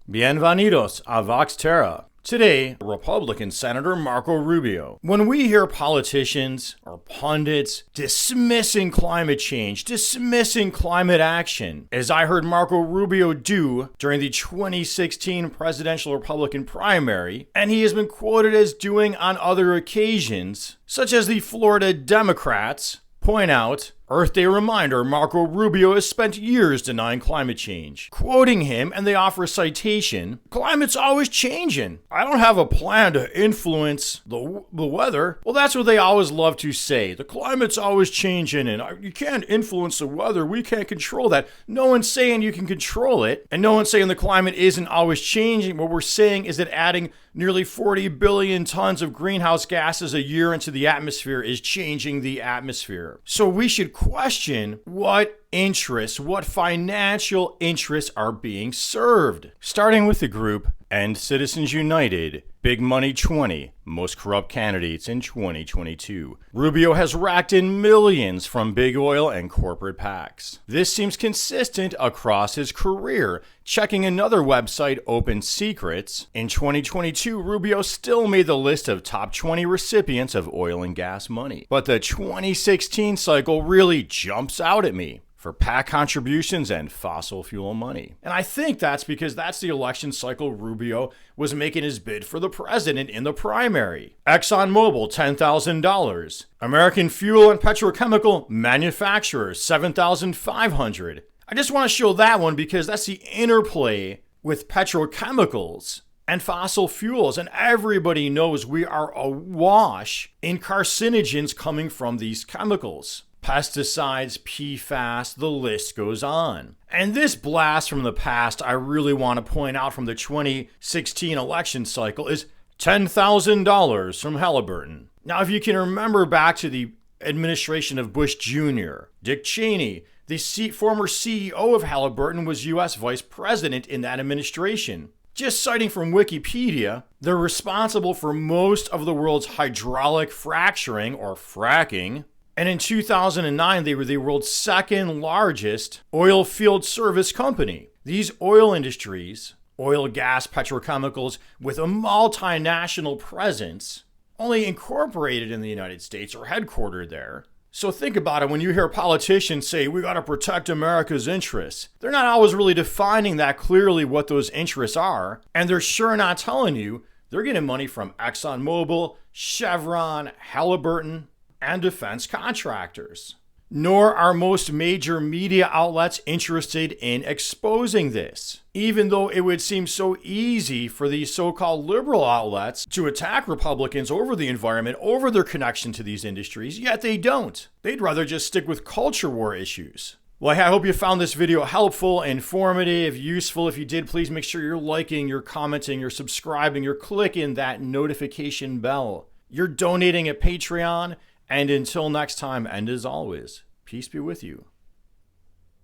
Bienvenidos a Vox Terra. Today, Republican Senator Marco Rubio. When we hear politicians or pundits dismissing climate change, dismissing climate action, as I heard Marco Rubio do during the 2016 presidential Republican primary, and he has been quoted as doing on other occasions, such as the Florida Democrats point out, Earth Day reminder, Marco Rubio has spent years denying climate change. Quoting him, and they offer a citation, climate's always changing. I don't have a plan to influence the weather. Well, that's what they always love to say. The climate's always changing, and you can't influence the weather. We can't control that. No one's saying you can control it, and no one's saying the climate isn't always changing. What we're saying is that adding nearly 40 billion tons of greenhouse gases a year into the atmosphere is changing the atmosphere. So we should question what interests, what financial interests are being served. Starting with the group End Citizens United, Big Money 20, most corrupt candidates in 2022. Rubio has racked in millions from big oil and corporate PACs. This seems consistent across his career. Checking another website, Open Secrets, in 2022, Rubio still made the list of top 20 recipients of oil and gas money. But the 2016 cycle really jumps out at me for PAC contributions and fossil fuel money. And I think that's because that's the election cycle Rubio was making his bid for the president in the primary. ExxonMobil, $10,000. American fuel and petrochemical manufacturers, $7,500. I just want to show that one because that's the interplay with petrochemicals and fossil fuels, and everybody knows we are awash in carcinogens coming from these chemicals. Pesticides, PFAS, the list goes on. And this blast from the past I really want to point out from the 2016 election cycle is $10,000 from Halliburton. Now, if you can remember back to the administration of Bush Jr., Dick Cheney, the former CEO of Halliburton, was U.S. vice president in that administration. Just citing from Wikipedia, they're responsible for most of the world's hydraulic fracturing or fracking. And in 2009, they were the world's second largest oil field service company. These oil industries, oil, gas, petrochemicals, with a multinational presence, only incorporated in the United States or headquartered there. So think about it, when you hear politicians say, we got to protect America's interests, they're not always really defining that clearly what those interests are. And they're sure not telling you they're getting money from ExxonMobil, Chevron, Halliburton, and defense contractors. Nor are most major media outlets interested in exposing this, even though it would seem so easy for these so-called liberal outlets to attack Republicans over the environment, over their connection to these industries, yet they don't. They'd rather just stick with culture war issues. Well, I hope you found this video helpful, informative, useful. If you did, please make sure you're liking, you're commenting, you're subscribing, you're clicking that notification bell. You're donating at Patreon. And until next time, and as always, peace be with you.